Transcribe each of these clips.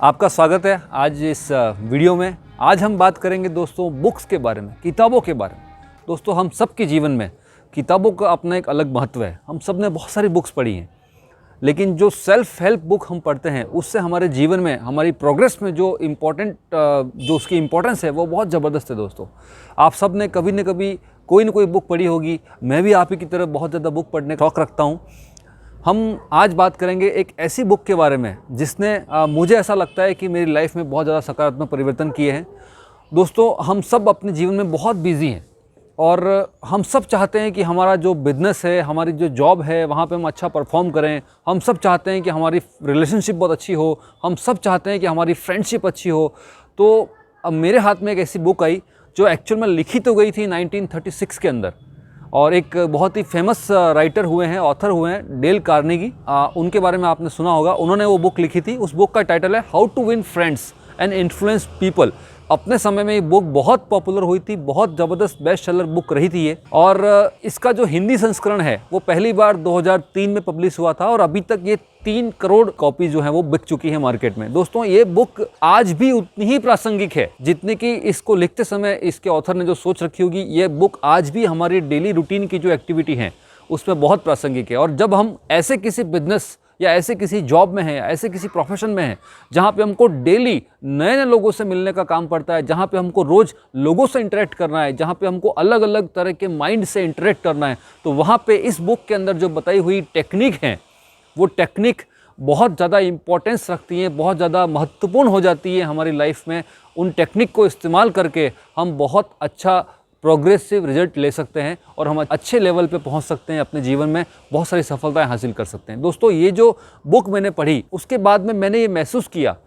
आपका स्वागत है आज इस वीडियो में। आज हम बात करेंगे दोस्तों बुक्स के बारे में, किताबों के बारे में। दोस्तों हम सब के जीवन में किताबों का अपना एक अलग महत्व है। हम सब ने बहुत सारी बुक्स पढ़ी हैं, लेकिन जो सेल्फ हेल्प बुक हम पढ़ते हैं उससे हमारे जीवन में, हमारी प्रोग्रेस में जो उसकी इम्पोर्टेंस है वो बहुत ज़बरदस्त है। दोस्तों आप सब ने कभी न कभी कोई न कोई बुक पढ़ी होगी। मैं भी आप ही की तरह बहुत ज़्यादा बुक पढ़ने का शौक़ रखता हूँ। हम आज बात करेंगे एक ऐसी बुक के बारे में जिसने मुझे ऐसा लगता है कि मेरी लाइफ में बहुत ज़्यादा सकारात्मक परिवर्तन किए हैं। दोस्तों हम सब अपने जीवन में बहुत बिजी हैं और हम सब चाहते हैं कि हमारा जो बिज़नेस है, हमारी जो जॉब है, वहाँ पे हम अच्छा परफॉर्म करें। हम सब चाहते हैं कि हमारी रिलेशनशिप बहुत अच्छी हो। हम सब चाहते हैं कि हमारी फ्रेंडशिप अच्छी हो। तो अब मेरे हाथ में एक ऐसी बुक आई जो एक्चुअल में लिखी तो गई थी 1936 के अंदर, और एक बहुत ही फेमस राइटर हुए हैं, ऑथर हुए हैं, डेल कार्नेगी। उनके बारे में आपने सुना होगा। उन्होंने वो बुक लिखी थी। उस बुक का टाइटल है how to win friends and influence people. अपने समय में ये बुक बहुत पॉपुलर हुई थी, बहुत ज़बरदस्त बेस्ट सेलर बुक रही थी ये। और इसका जो हिंदी संस्करण है वो पहली बार 2003 में पब्लिश हुआ था और अभी तक ये 3 करोड़ कॉपी जो है वो बिक चुकी है मार्केट में। दोस्तों ये बुक आज भी उतनी ही प्रासंगिक है जितनी कि इसको लिखते समय इसके ऑथर ने जो सोच रखी होगी। ये बुक आज भी हमारी डेली रूटीन की जो एक्टिविटी है उसमें बहुत प्रासंगिक है। और जब हम ऐसे किसी बिजनेस या ऐसे किसी जॉब में हैं, या ऐसे किसी प्रोफेशन में हैं जहाँ पे हमको डेली नए नए लोगों से मिलने का काम पड़ता है, जहाँ पे हमको रोज़ लोगों से इंटरेक्ट करना है, जहाँ पे हमको अलग अलग तरह के माइंड से इंटरेक्ट करना है, तो वहाँ पे इस बुक के अंदर जो बताई हुई टेक्निक हैं वो टेक्निक बहुत ज़्यादा इम्पोर्टेंस रखती हैं, बहुत ज़्यादा महत्वपूर्ण हो जाती है हमारी लाइफ में। उन टेक्निक को इस्तेमाल करके हम बहुत अच्छा प्रोग्रेसिव रिजल्ट ले सकते हैं और हम अच्छे लेवल पे पहुंच सकते हैं। अपने जीवन में बहुत सारी सफलताएं हासिल कर सकते हैं। दोस्तों ये जो बुक मैंने पढ़ी उसके बाद में मैंने ये महसूस किया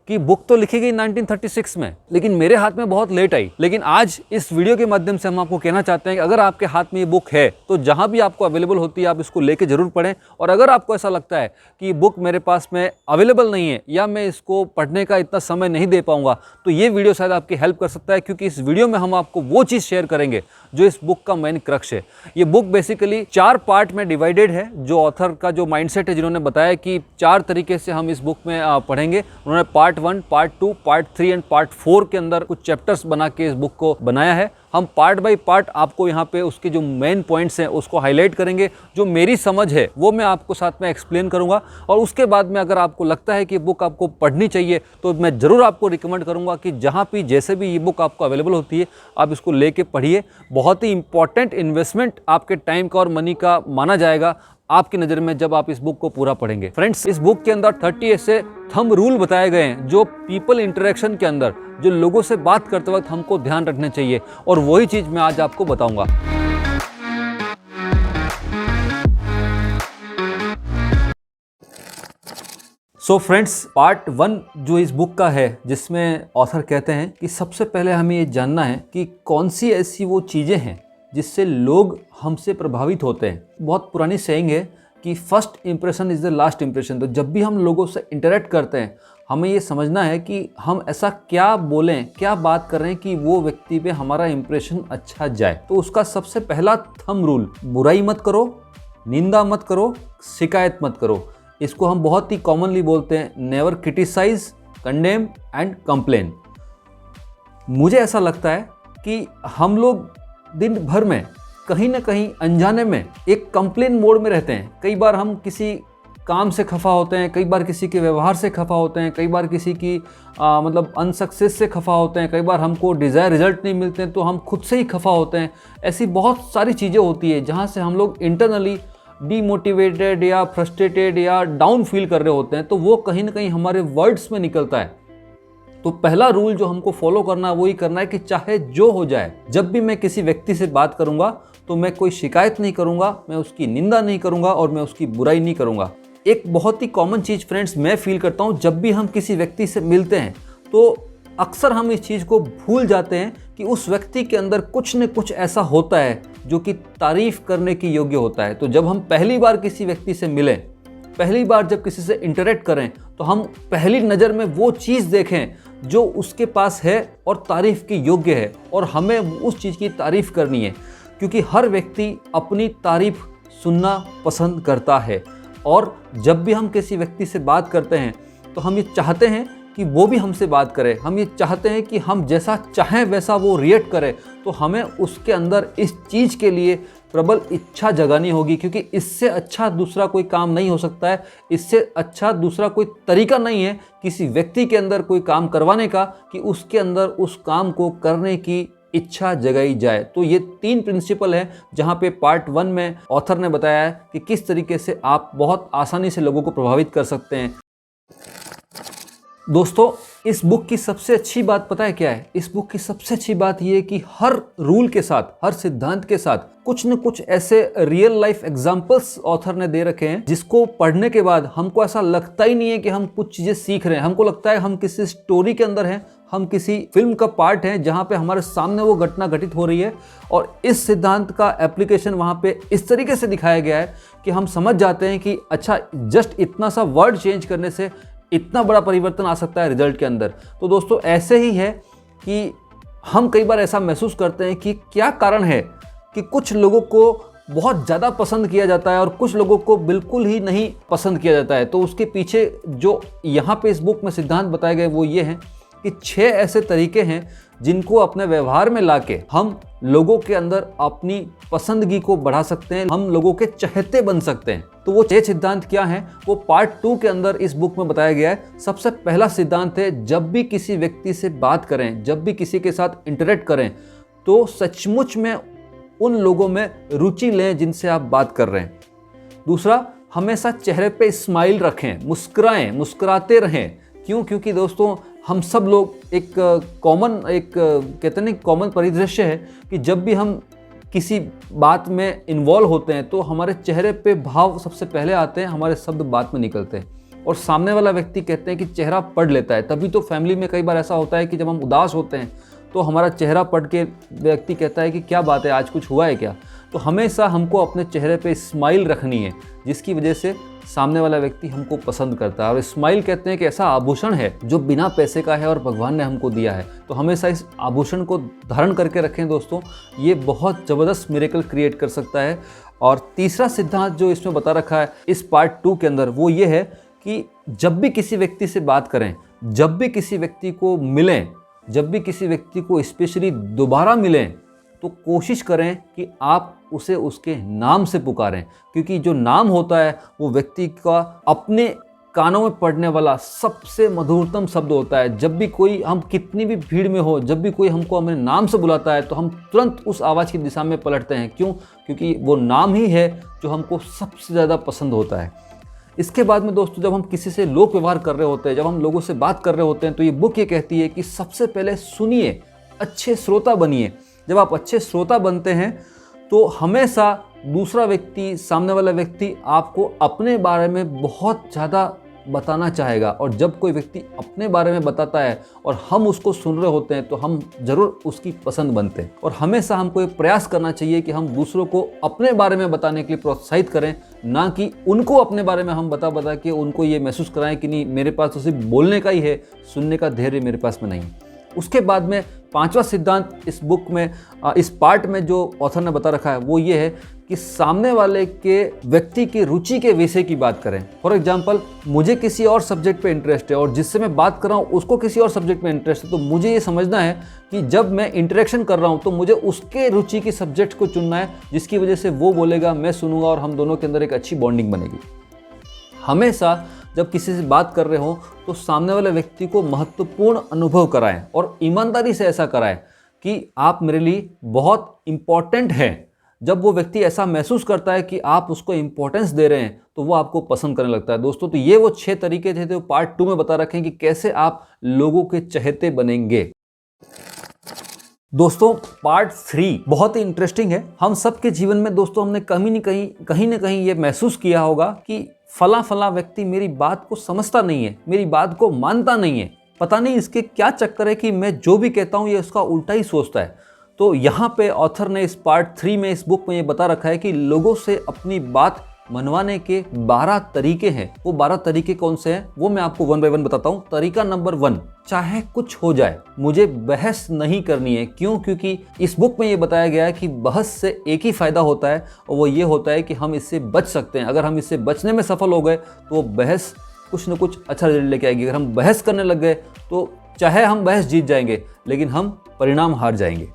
कि बुक तो लिखी गई 1936 में, लेकिन मेरे हाथ में बहुत लेट आई। लेकिन आज इस वीडियो के माध्यम से हम आपको कहना चाहते हैं कि अगर आपके हाथ में ये बुक है तो जहाँ भी आपको अवेलेबल होती है आप इसको लेके जरूर पढ़ें। और अगर आपको ऐसा लगता है कि ये बुक मेरे पास में अवेलेबल नहीं है या मैं इसको पढ़ने का इतना समय नहीं दे पाऊंगा, तो ये वीडियो शायद आपकी हेल्प कर सकता है, क्योंकि इस वीडियो में हम आपको वो चीज़ शेयर करेंगे जो इस बुक का मेन क्रक्स है। ये बुक बेसिकली 4 पार्ट में डिवाइडेड है। जो ऑथर का जो माइंडसेट है, जिन्होंने बताया कि 4 तरीके से हम इस बुक में पढ़ेंगे। उन्होंने part 1, part 2, part 3 and part 4 के अंदर कुछ चैप्टर्स बना के इस बुक को बनाया है। हम पार्ट बाय पार्ट आपको यहाँ पे उसके जो मेन पॉइंट्स हैं उसको हाईलाइट करेंगे। जो मेरी समझ है वो मैं आपको साथ में एक्सप्लेन करूँगा, और उसके बाद में अगर आपको लगता है कि बुक आपको पढ़नी चाहिए तो मैं ज़रूर आपको रिकमेंड करूँगा कि जहाँ भी जैसे भी ये बुक आपको अवेलेबल होती है आप इसको लेके पढ़िए। बहुत ही इंपॉर्टेंट इन्वेस्टमेंट आपके टाइम का और मनी का माना जाएगा आपकी नज़र में जब आप इस बुक को पूरा पढ़ेंगे। फ्रेंड्स इस बुक के अंदर 30 ऐसे थंब रूल बताए गए हैं जो पीपल इंटरेक्शन के अंदर, जो लोगों से बात करते वक्त हमको ध्यान रखने चाहिए, और वही चीज़ मैं आज आपको बताऊंगा। सो फ्रेंड्स पार्ट 1 जो इस बुक का है, जिसमें ऑथर कहते हैं कि सबसे पहले हमें ये जानना है कि कौन सी ऐसी वो चीज़ें हैं जिससे लोग हमसे प्रभावित होते हैं। बहुत पुरानी सेइंग है कि first impression is the last impression. तो जब भी हम लोगों से इंटरेक्ट करते हैं हमें ये समझना है कि हम ऐसा क्या बोलें, क्या बात कर रहे हैं कि वो व्यक्ति पे हमारा इंप्रेशन अच्छा जाए। तो उसका सबसे पहला थंब रूल, बुराई मत करो, निंदा मत करो, शिकायत मत करो। इसको हम बहुत ही कॉमनली बोलते हैं never criticise, condemn and complain. मुझे ऐसा लगता है कि हम लोग दिन भर में कहीं ना कहीं अनजाने में एक कंप्लेन मोड में रहते हैं। कई बार हम किसी काम से खफा होते हैं, कई बार किसी के व्यवहार से खफा होते हैं, कई बार किसी की मतलब अनसक्सेस से खफा होते हैं, कई बार हमको डिज़ायर रिजल्ट नहीं मिलते हैं तो हम खुद से ही खफा होते हैं। ऐसी बहुत सारी चीज़ें होती है जहाँ से हम लोग इंटरनली डीमोटिवेटेड या फ्रस्ट्रेटेड या डाउन फील कर रहे होते हैं। तो वो कहीं ना कहीं हमारे वर्ड्स में निकलता है। तो पहला रूल जो हमको फॉलो करना है वो ही करना है कि चाहे जो हो जाए, जब भी मैं किसी व्यक्ति से बात करूंगा तो मैं कोई शिकायत नहीं करूंगा, मैं उसकी निंदा नहीं करूंगा और मैं उसकी बुराई नहीं करूंगा। एक बहुत ही कॉमन चीज़ फ्रेंड्स मैं फील करता हूं, जब भी हम किसी व्यक्ति से मिलते हैं तो अक्सर हम इस चीज़ को भूल जाते हैं कि उस व्यक्ति के अंदर कुछ न कुछ ऐसा होता है जो कि तारीफ करने की योग्य होता है। तो जब हम पहली बार किसी व्यक्ति से मिलें, पहली बार जब किसी से इंटरेक्ट करें, तो हम पहली नज़र में वो चीज़ देखें जो उसके पास है और तारीफ़ की योग्य है, और हमें उस चीज़ की तारीफ़ करनी है, क्योंकि हर व्यक्ति अपनी तारीफ़ सुनना पसंद करता है। और जब भी हम किसी व्यक्ति से बात करते हैं तो हम ये चाहते हैं कि वो भी हमसे बात करे, हम ये चाहते हैं कि हम जैसा चाहें वैसा वो रिएक्ट करे, तो हमें उसके अंदर इस चीज़ के लिए प्रबल इच्छा जगानी होगी, क्योंकि इससे अच्छा दूसरा कोई काम नहीं हो सकता है, इससे अच्छा दूसरा कोई तरीका नहीं है किसी व्यक्ति के अंदर कोई काम करवाने का कि उसके अंदर उस काम को करने की इच्छा जगाई जाए। तो ये 3 प्रिंसिपल है जहाँ पे पार्ट 1 में ऑथर ने बताया है कि किस तरीके से आप बहुत आसानी से लोगों को प्रभावित कर सकते हैं। दोस्तों, इस बुक की सबसे अच्छी बात पता है क्या है? इस बुक की सबसे अच्छी बात यह है कि हर रूल के साथ, हर सिद्धांत के साथ कुछ न कुछ ऐसे रियल लाइफ एग्जांपल्स ऑथर ने दे रखे हैं जिसको पढ़ने के बाद हमको ऐसा लगता ही नहीं है कि हम कुछ चीजें सीख रहे हैं। हमको लगता है हम किसी स्टोरी के अंदर हैं, हम किसी फिल्म का पार्ट है जहाँ पे हमारे सामने वो घटना घटित हो रही है, और इस सिद्धांत का एप्लीकेशन वहाँ पे इस तरीके से दिखाया गया है कि हम समझ जाते हैं कि अच्छा, जस्ट इतना सा वर्ड चेंज करने से इतना बड़ा परिवर्तन आ सकता है रिजल्ट के अंदर। तो दोस्तों, ऐसे ही है कि हम कई बार ऐसा महसूस करते हैं कि क्या कारण है कि कुछ लोगों को बहुत ज़्यादा पसंद किया जाता है और कुछ लोगों को बिल्कुल ही नहीं पसंद किया जाता है। तो उसके पीछे जो यहाँ पे इस बुक में सिद्धांत बताए गए वो ये हैं कि 6 ऐसे तरीके हैं जिनको अपने व्यवहार में लाके हम लोगों के अंदर अपनी पसंदगी को बढ़ा सकते हैं, हम लोगों के चहेते बन सकते हैं। तो वो 6 सिद्धांत क्या हैं वो पार्ट 2 के अंदर इस बुक में बताया गया है। सबसे पहला सिद्धांत है, जब भी किसी व्यक्ति से बात करें, जब भी किसी के साथ इंटरेक्ट करें, तो सचमुच में उन लोगों में रुचि लें जिनसे आप बात कर रहे हैं। दूसरा, हमेशा चेहरे पे स्माइल रखें, मुस्कुराएं, मुस्कुराते रहें। क्यों? क्योंकि दोस्तों, हम सब लोग एक कहते हैं कॉमन परिदृश्य है कि जब भी हम किसी बात में इन्वॉल्व होते हैं तो हमारे चेहरे पे भाव सबसे पहले आते हैं, हमारे शब्द बात में निकलते हैं, और सामने वाला व्यक्ति कहते हैं कि चेहरा पढ़ लेता है। तभी तो फैमिली में कई बार ऐसा होता है कि जब हम उदास होते हैं तो हमारा चेहरा पढ़ के व्यक्ति कहता है कि क्या बात है, आज कुछ हुआ है क्या? तो हमेशा हमको अपने चेहरे पे स्माइल रखनी है, जिसकी वजह से सामने वाला व्यक्ति हमको पसंद करता है। और स्माइल कहते हैं कि ऐसा आभूषण है जो बिना पैसे का है और भगवान ने हमको दिया है। तो हमेशा इस आभूषण को धारण करके रखें दोस्तों, ये बहुत ज़बरदस्त मिरेकल क्रिएट कर सकता है। और तीसरा सिद्धांत जो इसमें बता रखा है इस पार्ट 2 के अंदर वो ये है कि जब भी किसी व्यक्ति से बात करें, जब भी किसी व्यक्ति को मिलें, जब भी किसी व्यक्ति को स्पेशली दोबारा मिलें, तो कोशिश करें कि आप उसे उसके नाम से पुकारें, क्योंकि जो नाम होता है वो व्यक्ति का अपने कानों में पड़ने वाला सबसे मधुरतम शब्द होता है। जब भी कोई, हम कितनी भी भीड़ में हो, जब भी कोई हमको अपने नाम से बुलाता है तो हम तुरंत उस आवाज़ की दिशा में पलटते हैं। क्यों? क्योंकि वो नाम ही है जो हमको सबसे ज़्यादा पसंद होता है। इसके बाद में दोस्तों, जब हम किसी से लोक व्यवहार कर रहे होते हैं, जब हम लोगों से बात कर रहे होते हैं, तो ये बुक ये कहती है कि सबसे पहले सुनिए, अच्छे श्रोता बनिए। जब आप अच्छे श्रोता बनते हैं तो हमेशा दूसरा व्यक्ति, सामने वाला व्यक्ति आपको अपने बारे में बहुत ज़्यादा बताना चाहेगा, और जब कोई व्यक्ति अपने बारे में बताता है और हम उसको सुन रहे होते हैं तो हम ज़रूर उसकी पसंद बनते हैं। और हमेशा हमको ये प्रयास करना चाहिए कि हम दूसरों को अपने बारे में बताने के लिए प्रोत्साहित करें, ना कि उनको अपने बारे में हम बता के उनको ये महसूस कराएं कि नहीं, मेरे पास तो सिर्फ बोलने का ही है, सुनने का धैर्य मेरे पास में नहीं। उसके बाद में 5वां सिद्धांत इस बुक में, इस पार्ट में जो ऑथर ने बता रखा है वो ये है कि सामने वाले के व्यक्ति की रुचि के विषय की बात करें। फॉर एग्जांपल, मुझे किसी और सब्जेक्ट पे इंटरेस्ट है और जिससे मैं बात कर रहा हूँ उसको किसी और सब्जेक्ट में इंटरेस्ट है, तो मुझे ये समझना है कि जब मैं इंटरेक्शन कर रहा हूँ तो मुझे उसके रुचि की सब्जेक्ट को चुनना है, जिसकी वजह से वो बोलेगा, मैं सुनूंगा, और हम दोनों के अंदर एक अच्छी बॉन्डिंग बनेगी। हमेशा जब किसी से बात कर रहे हो तो सामने वाले व्यक्ति को महत्वपूर्ण अनुभव कराएं और ईमानदारी से ऐसा कराएं कि आप मेरे लिए बहुत इम्पॉर्टेंट हैं। जब वो व्यक्ति ऐसा महसूस करता है कि आप उसको इम्पोर्टेंस दे रहे हैं तो वो आपको पसंद करने लगता है। दोस्तों, तो ये वो 6 तरीके थे जो पार्ट 2 में बता रखे हैं कि कैसे आप लोगों के चहेते बनेंगे। दोस्तों, पार्ट 3 बहुत ही इंटरेस्टिंग है। हम सबके जीवन में दोस्तों हमने कहीं ना कहीं ये महसूस किया होगा कि फला व्यक्ति मेरी बात को समझता नहीं है, मेरी बात को मानता नहीं है, पता नहीं इसके क्या चक्कर है कि मैं जो भी कहता हूँ ये उसका उल्टा ही सोचता है। तो यहाँ पे ऑथर ने इस पार्ट 3 में, इस बुक में ये बता रखा है कि लोगों से अपनी बात मनवाने के 12 तरीके हैं। वो 12 तरीके कौन से हैं वो मैं आपको 1 बाय 1 बताता हूँ। तरीका नंबर 1, चाहे कुछ हो जाए मुझे बहस नहीं करनी है। क्यों? क्योंकि इस बुक में ये बताया गया है कि बहस से एक ही फायदा होता है, और वो ये होता है कि हम इससे बच सकते हैं। अगर हम इससे बचने में सफल हो गए तो बहस कुछ ना कुछ अच्छा रिजल्ट लेके आएगी। अगर हम बहस करने लग गए तो चाहे हम बहस जीत जाएंगे लेकिन हम परिणाम हार जाएंगे।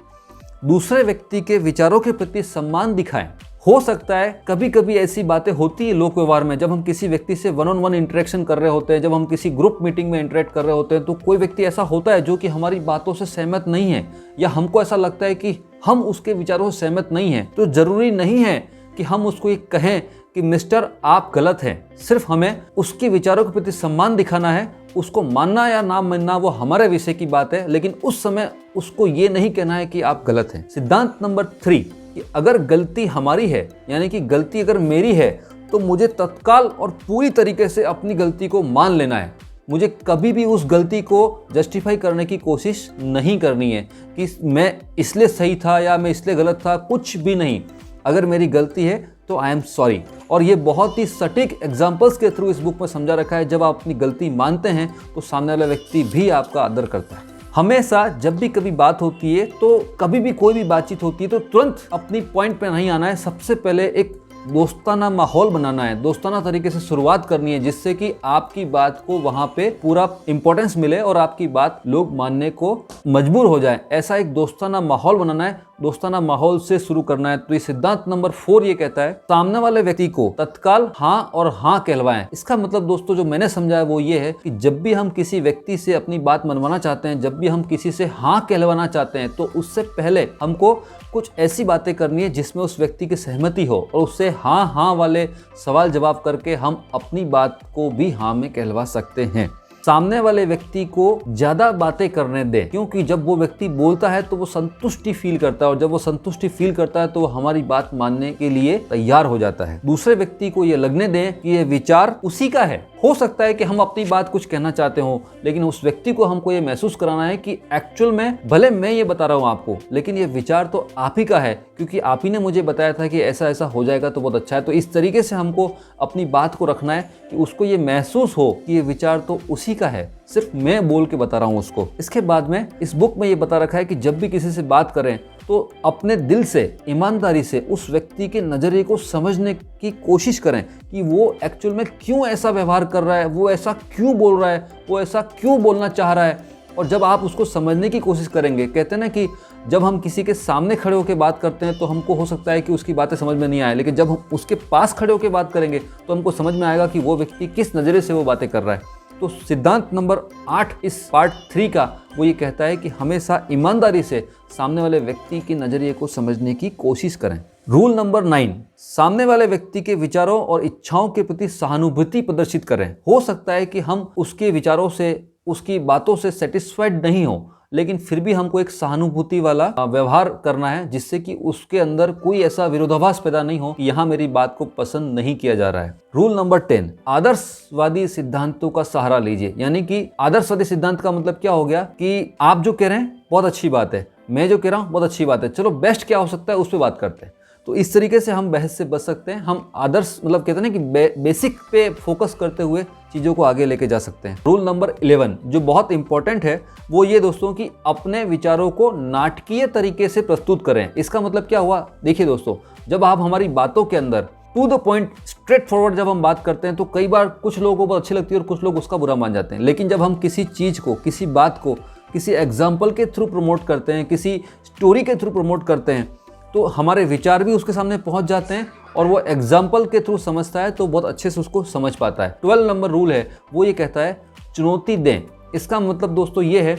दूसरे व्यक्ति के विचारों के प्रति सम्मान दिखाएं। हो सकता है कभी कभी ऐसी बातें होती है लोक व्यवहार में, जब हम किसी व्यक्ति से वन ऑन वन इंटरेक्शन कर रहे होते हैं, जब हम किसी ग्रुप मीटिंग में इंटरेक्ट कर रहे होते हैं, तो कोई व्यक्ति ऐसा होता है जो कि हमारी बातों से सहमत नहीं है, या हमको ऐसा लगता है कि हम उसके विचारों से सहमत नहीं हैं। तो जरूरी नहीं है कि हम उसको ये कहें कि मिस्टर आप गलत हैं। सिर्फ हमें उसके विचारों के प्रति सम्मान दिखाना है। उसको मानना या ना मानना वो हमारे विषय की बात है, लेकिन उस समय उसको ये नहीं कहना है कि आप गलत हैं। सिद्धांत नंबर 3 कि अगर गलती हमारी है, यानी कि गलती अगर मेरी है, तो मुझे तत्काल और पूरी तरीके से अपनी गलती को मान लेना है। मुझे कभी भी उस गलती को जस्टिफाई करने की कोशिश नहीं करनी है कि मैं इसलिए सही था या मैं इसलिए गलत था, कुछ भी नहीं। अगर मेरी गलती है तो आई एम सॉरी। और ये बहुत ही सटीक एग्जाम्पल्स के थ्रू इस बुक में समझा रखा है। जब आप अपनी गलती मानते हैं तो सामने वाला व्यक्ति भी आपका आदर करता है। हमेशा जब भी कभी बात होती है, तो कभी भी कोई भी बातचीत होती है, तो तुरंत अपनी पॉइंट पे नहीं आना है। सबसे पहले एक दोस्ताना माहौल बनाना है, दोस्ताना तरीके से शुरुआत करनी है, जिससे कि आपकी बात को वहां पे पूरा इंपॉर्टेंस मिले और आपकी बात लोग मानने को मजबूर हो जाए। ऐसा एक दोस्ताना माहौल बनाना है, दोस्ताना माहौल से शुरू करना है। तो ये सिद्धांत नंबर 4 ये कहता है सामने वाले व्यक्ति को तत्काल हाँ और हाँ कहलवाएं। इसका मतलब दोस्तों जो मैंने समझा है वो ये है कि जब भी हम किसी व्यक्ति से अपनी बात मनवाना चाहते हैं, जब भी हम किसी से हाँ कहलवाना चाहते हैं, तो उससे पहले हमको कुछ ऐसी बातें करनी है जिसमें उस व्यक्ति की सहमति हो, और उससे हाँ हाँ वाले सवाल जवाब करके हम अपनी बात को भी हाँ में कहलवा सकते हैं। सामने वाले व्यक्ति को ज्यादा बातें करने दें, क्योंकि जब वो व्यक्ति बोलता है तो वो संतुष्टि फील करता है, और जब वो संतुष्टि फील करता है तो वो हमारी बात मानने के लिए तैयार हो जाता है। दूसरे व्यक्ति को ये लगने दें कि ये विचार उसी का है। हो सकता है कि हम अपनी बात कुछ कहना चाहते हो, लेकिन उस व्यक्ति को हमको ये महसूस कराना है कि एक्चुअल में भले मैं ये बता रहा हूँ आपको, लेकिन ये विचार तो आप ही का है, क्योंकि आप ही ने मुझे बताया था कि ऐसा ऐसा हो जाएगा तो बहुत अच्छा है। तो इस तरीके से हमको अपनी बात को रखना है कि उसको ये महसूस हो कि ये विचार तो उसी का है, सिर्फ मैं बोल के बता रहा हूँ उसको। इसके बाद में इस बुक में ये बता रखा है कि जब भी किसी से बात करें तो अपने दिल से, ईमानदारी से उस व्यक्ति के नज़रिए को समझने की कोशिश करें कि वो एक्चुअल में क्यों ऐसा व्यवहार कर रहा है, वो ऐसा क्यों बोल रहा है, वो ऐसा क्यों बोलना चाह रहा है। और जब आप उसको समझने की कोशिश करेंगे, कहते हैं ना कि जब हम किसी के सामने खड़े होकर बात करते हैं तो हमको हो सकता है कि उसकी बातें समझ में नहीं आए, लेकिन जब हम उसके पास खड़े होकर बात करेंगे तो हमको समझ में आएगा कि वो व्यक्ति किस नज़रिए से वो बातें कर रहा है। तो सिद्धांत नंबर 8 इस पार्ट 3 का वो ये कहता है कि हमेशा ईमानदारी से सामने वाले व्यक्ति के नज़रिए को समझने की कोशिश करें। रूल नंबर 9, सामने वाले व्यक्ति के विचारों और इच्छाओं के प्रति सहानुभूति प्रदर्शित करें। हो सकता है कि हम उसके विचारों से, उसकी बातों से सेटिस्फाइड नहीं हो, लेकिन फिर भी हमको एक सहानुभूति वाला व्यवहार करना है, जिससे कि उसके अंदर कोई ऐसा विरोधाभास पैदा नहीं हो कि यहाँ मेरी बात को पसंद नहीं किया जा रहा है। रूल नंबर 10, आदर्शवादी सिद्धांतों का सहारा लीजिए। यानी कि आदर्शवादी सिद्धांत का मतलब क्या हो गया कि आप जो कह रहे हैं बहुत अच्छी बात है, मैं जो कह रहा हूँ बहुत अच्छी बात है, चलो बेस्ट क्या हो सकता है उस पर बात करते हैं। तो इस तरीके से हम बहस से बच सकते हैं। हम आदर्श मतलब कहते हैं ना कि बेसिक पे फोकस करते हुए चीज़ों को आगे लेके जा सकते हैं। रूल नंबर 11 जो बहुत इंपॉर्टेंट है वो ये दोस्तों कि अपने विचारों को नाटकीय तरीके से प्रस्तुत करें। इसका मतलब क्या हुआ, देखिए दोस्तों, जब आप हमारी बातों के अंदर to the point, straight forward जब हम बात करते हैं तो कई बार कुछ लोगों को बहुत अच्छी लगती है और कुछ लोग उसका बुरा मान जाते हैं। लेकिन जब हम किसी चीज़ को, किसी बात को किसी एग्जाम्पल के थ्रू प्रमोट करते हैं, किसी स्टोरी के थ्रू प्रमोट करते हैं, तो हमारे विचार भी उसके सामने पहुंच जाते हैं और वो एग्जाम्पल के थ्रू समझता है तो बहुत अच्छे से उसको समझ पाता है। 12 नंबर रूल है वो ये कहता है चुनौती दें। इसका मतलब दोस्तों ये है,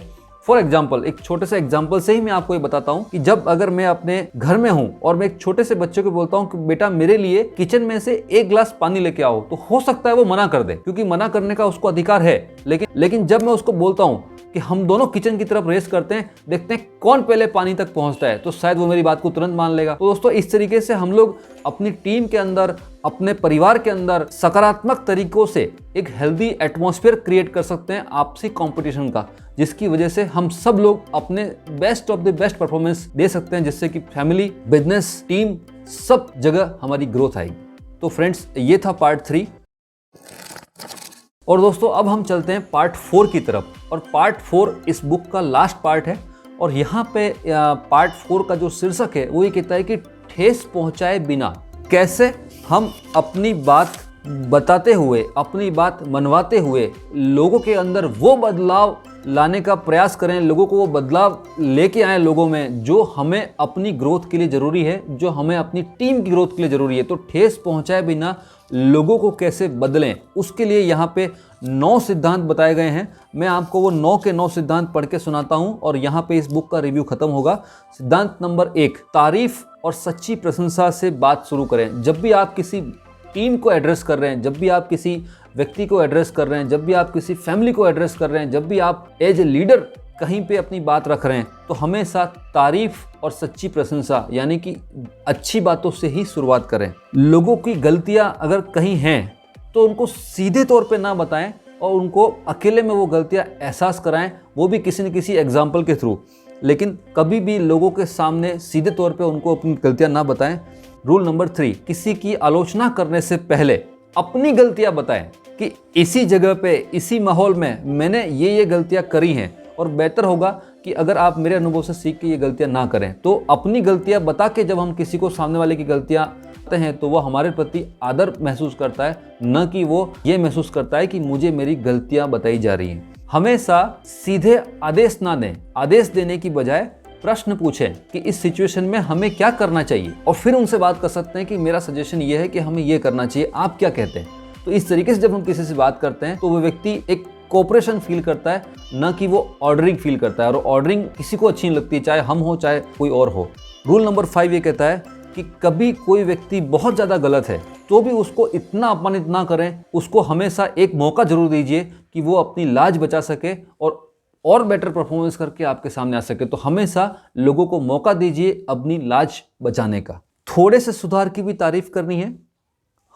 फॉर एग्जाम्पल, एक छोटे से एग्जाम्पल से ही मैं आपको ये बताता हूँ कि जब अगर मैं अपने घर में हूँ और मैं एक छोटे से बच्चे को बोलता हूँ कि बेटा मेरे लिए किचन में से 1 गिलास पानी लेके आओ, तो हो सकता है वो मना कर दे, क्योंकि मना करने का उसको अधिकार है। लेकिन जब मैं उसको बोलता हूँ कि हम दोनों किचन की तरफ रेस करते हैं, देखते हैं कौन पहले पानी तक पहुंचता है, तो शायद वो मेरी बात को तुरंत मान लेगा। तो दोस्तों इस तरीके से हम लोग अपनी टीम के अंदर, अपने परिवार के अंदर सकारात्मक तरीकों से एक हेल्दी एटमॉस्फेयर क्रिएट कर सकते हैं आपसी कंपटीशन का, जिसकी वजह से हम सब लोग अपने best of the best performance दे सकते हैं, जिससे कि फैमिली, बिजनेस, टीम सब जगह हमारी ग्रोथ आएगी। तो फ्रेंड्स ये था पार्ट 3। और दोस्तों अब हम चलते हैं पार्ट 4 की तरफ, और पार्ट 4 इस बुक का लास्ट पार्ट है। और यहाँ पे पार्ट 4 का जो शीर्षक है वो ये कहता है कि ठेस पहुँचाए बिना कैसे हम अपनी बात बताते हुए, अपनी बात मनवाते हुए लोगों के अंदर वो बदलाव लाने का प्रयास करें, लोगों को वो बदलाव लेके आएँ लोगों में, जो हमें अपनी ग्रोथ के लिए ज़रूरी है, जो हमें अपनी टीम की ग्रोथ के लिए ज़रूरी है। तो ठेस पहुंचाए बिना लोगों को कैसे बदलें, उसके लिए यहाँ पे 9 सिद्धांत बताए गए हैं। मैं आपको वो 9 के 9 सिद्धांत पढ़ के सुनाता हूँ और यहाँ पे इस बुक का रिव्यू खत्म होगा। सिद्धांत नंबर 1, तारीफ और सच्ची प्रशंसा से बात शुरू करें। जब भी आप किसी टीम को एड्रेस कर रहे हैं, जब भी आप किसी व्यक्ति को एड्रेस कर रहे हैं, जब भी आप किसी फैमिली को एड्रेस कर रहे हैं, जब भी आप एज ए लीडर कहीं पे अपनी बात रख रहे हैं, तो हमेशा तारीफ और सच्ची प्रशंसा यानी कि अच्छी बातों से ही शुरुआत करें। लोगों की गलतियां अगर कहीं हैं तो उनको सीधे तौर पे ना बताएं और उनको अकेले में वो गलतियां एहसास कराएं, वो भी किसी न किसी एग्जाम्पल के थ्रू। लेकिन कभी भी लोगों के सामने सीधे तौर पे उनको अपनी गलतियां ना बताएं। रूल नंबर 3, किसी की आलोचना करने से पहले अपनी गलतियां बताएं कि इसी जगह पे, इसी माहौल में मैंने ये गलतियां करी हैं और बेहतर होगा कि अगर आप मेरे अनुभव से सीख के ये गलतियां ना करें। तो अपनी गलतियां बता के जब हम किसी को सामने वाले की गलतियां बताते हैं तो वो हमारे प्रति आदर महसूस करता है, न कि वो ये महसूस करता है कि मुझे मेरी गलतियां बताई जा रही हैं। हमेशा सीधे आदेश ना दें, आदेश देने की बजाय प्रश्न पूछें कि इस सिचुएशन में हमें क्या करना चाहिए, और फिर उनसे बात कर सकते हैं कि मेरा सजेशन ये है कि हमें ये करना चाहिए, आप क्या कहते हैं। तो इस तरीके से जब हम किसी से बात करते हैं तो वो व्यक्ति एक कोऑपरेशन फील करता है, न कि वो ऑर्डरिंग फील करता है, और ऑर्डरिंग किसी को अच्छी नहीं लगती, चाहे हम हो चाहे कोई और हो। रूल नंबर 5 ये कहता है कि कभी कोई व्यक्ति बहुत ज़्यादा गलत है तो भी उसको इतना अपमानित ना करें, उसको हमेशा एक मौका जरूर दीजिए कि वो अपनी लाज बचा सके और बेटर परफॉर्मेंस करके आपके सामने आ सके। तो हमेशा लोगों को मौका दीजिए अपनी लाज बचाने का। थोड़े से सुधार की भी तारीफ करनी है,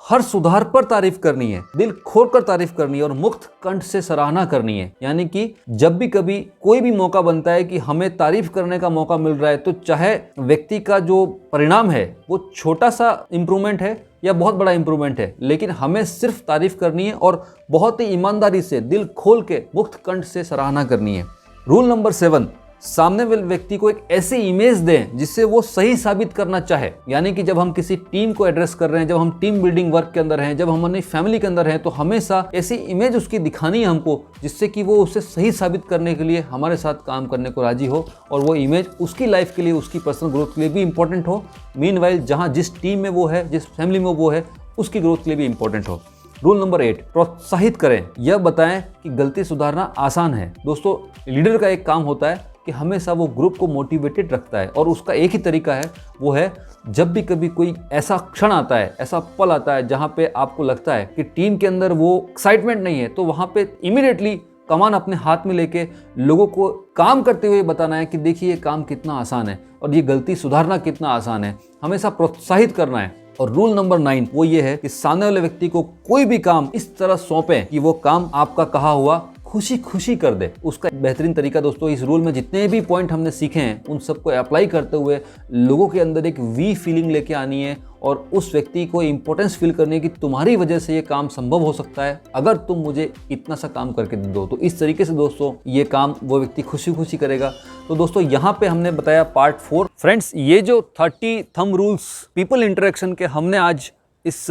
हर सुधार पर तारीफ करनी है, दिल खोलकर तारीफ करनी है और मुक्त कंठ से सराहना करनी है। यानी कि जब भी कभी कोई भी मौका बनता है कि हमें तारीफ करने का मौका मिल रहा है, तो चाहे व्यक्ति का जो परिणाम है वो छोटा सा इंप्रूवमेंट है या बहुत बड़ा इंप्रूवमेंट है, लेकिन हमें सिर्फ तारीफ करनी है और बहुत ही ईमानदारी से, दिल खोल के, मुक्त कंठ से सराहना करनी है। रूल नंबर 7, सामने वाले व्यक्ति को एक ऐसी इमेज दें जिससे वो सही साबित करना चाहे। यानी कि जब हम किसी टीम को एड्रेस कर रहे हैं, जब हम टीम बिल्डिंग वर्क के अंदर हैं, जब हम अपनी फैमिली के अंदर हैं, तो हमेशा ऐसी इमेज उसकी दिखानी है हमको जिससे कि वो उसे सही साबित करने के लिए हमारे साथ काम करने को राजी हो, और वो इमेज उसकी लाइफ के लिए, उसकी पर्सनल ग्रोथ के लिए भी इंपॉर्टेंट हो। मीनवाइल जहाँ जिस टीम में वो है, जिस फैमिली में वो है, उसकी ग्रोथ के लिए भी इंपॉर्टेंट हो। रूल नंबर 8, प्रोत्साहित करें, यह बताएं कि गलती सुधारना आसान है। दोस्तों, लीडर का एक काम होता है कि हमेशा वो ग्रुप को मोटिवेटेड रखता है, और उसका एक ही तरीका है, वो है जब भी कभी कोई ऐसा क्षण आता है, ऐसा पल आता है जहाँ पे आपको लगता है कि टीम के अंदर वो एक्साइटमेंट नहीं है, तो वहाँ पे इमीडिएटली कमान अपने हाथ में लेके लोगों को काम करते हुए बताना है कि देखिए ये काम कितना आसान है और ये गलती सुधारना कितना आसान है। हमेशा प्रोत्साहित करना है। और रूल नंबर 9 वो ये है कि सामने वाले व्यक्ति को कोई भी काम इस तरह सौंपें कि वो काम आपका कहा हुआ खुशी खुशी कर दे। उसका बेहतरीन तरीका दोस्तों, इस रूल में जितने भी पॉइंट हमने सीखे हैं उन सबको अप्लाई करते हुए लोगों के अंदर एक वी फीलिंग लेके आनी है और उस व्यक्ति को इंपॉर्टेंस फील करनी है कि तुम्हारी वजह से ये काम संभव हो सकता है अगर तुम मुझे इतना सा काम करके दो। तो इस तरीके से दोस्तों ये काम वो व्यक्ति खुशी खुशी करेगा। तो दोस्तों यहाँ पे हमने बताया पार्ट 4। फ्रेंड्स, ये जो 30 थंब रूल्स पीपल इंटरेक्शन के हमने आज इस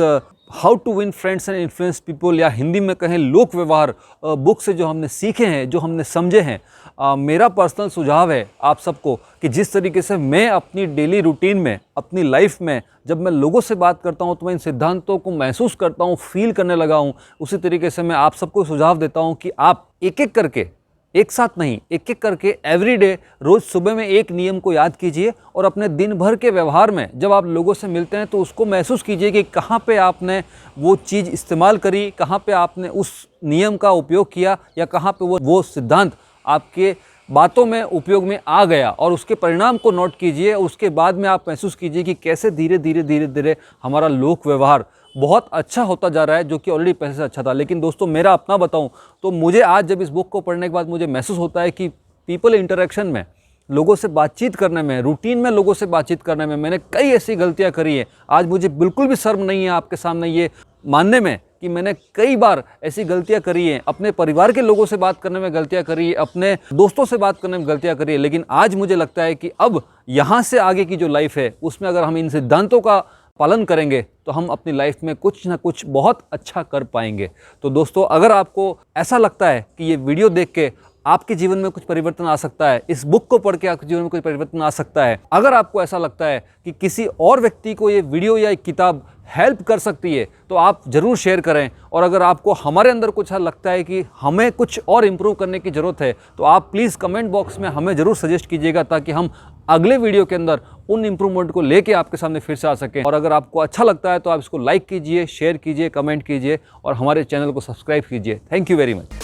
how to win friends and influence people, या हिंदी में कहें लोक व्यवहार, बुक से जो हमने सीखे हैं, जो हमने समझे हैं, मेरा पर्सनल सुझाव है आप सबको कि जिस तरीके से मैं अपनी डेली रूटीन में, अपनी लाइफ में जब मैं लोगों से बात करता हूं तो मैं इन सिद्धांतों को महसूस करता हूं, फील करने लगा हूं, उसी तरीके से मैं आप सबको सुझाव देता हूं कि आप एक एक करके, एक साथ नहीं, एक एक करके एवरीडे, रोज़ सुबह में एक नियम को याद कीजिए और अपने दिन भर के व्यवहार में जब आप लोगों से मिलते हैं तो उसको महसूस कीजिए कि कहाँ पे आपने वो चीज़ इस्तेमाल करी, कहाँ पे आपने उस नियम का उपयोग किया, या कहाँ पे वो सिद्धांत आपके बातों में उपयोग में आ गया, और उसके परिणाम को नोट कीजिए। उसके बाद में आप महसूस कीजिए कि कैसे धीरे धीरे हमारा लोक व्यवहार बहुत अच्छा होता जा रहा है, जो कि ऑलरेडी पहले से अच्छा था। लेकिन दोस्तों मेरा अपना बताऊं तो मुझे आज जब इस बुक को पढ़ने के बाद मुझे महसूस होता है कि पीपल इंटरेक्शन में, लोगों से बातचीत करने में, रूटीन में लोगों से बातचीत करने में मैंने कई ऐसी गलतियां करी हैं। आज मुझे बिल्कुल भी शर्म नहीं है आपके सामने ये मानने में कि मैंने कई बार ऐसी गलतियां करी हैं। अपने परिवार के लोगों से बात करने में गलतियां करी है, अपने दोस्तों से बात करने में गलतियां करी है। लेकिन आज मुझे लगता है कि अब यहाँ से आगे की जो लाइफ है उसमें अगर हम इन सिद्धांतों का पालन करेंगे तो हम अपनी लाइफ में कुछ ना कुछ बहुत अच्छा कर पाएंगे। तो दोस्तों, अगर आपको ऐसा लगता है कि ये वीडियो देख के आपके जीवन में कुछ परिवर्तन आ सकता है, इस बुक को पढ़ के आपके जीवन में कुछ परिवर्तन आ सकता है, अगर आपको ऐसा लगता है कि किसी और व्यक्ति को ये वीडियो या एक किताब हेल्प कर सकती है, तो आप ज़रूर शेयर करें। और अगर आपको हमारे अंदर कुछ लगता है कि हमें कुछ और इम्प्रूव करने की ज़रूरत है, तो आप प्लीज़ कमेंट बॉक्स में हमें ज़रूर सजेस्ट कीजिएगा, ताकि हम अगले वीडियो के अंदर उन इम्प्रूवमेंट को लेके आपके सामने फिर से आ सकें। और अगर आपको अच्छा लगता है तो आप इसको लाइक कीजिए, शेयर कीजिए, कमेंट कीजिए और हमारे चैनल को सब्सक्राइब कीजिए। Thank you very much.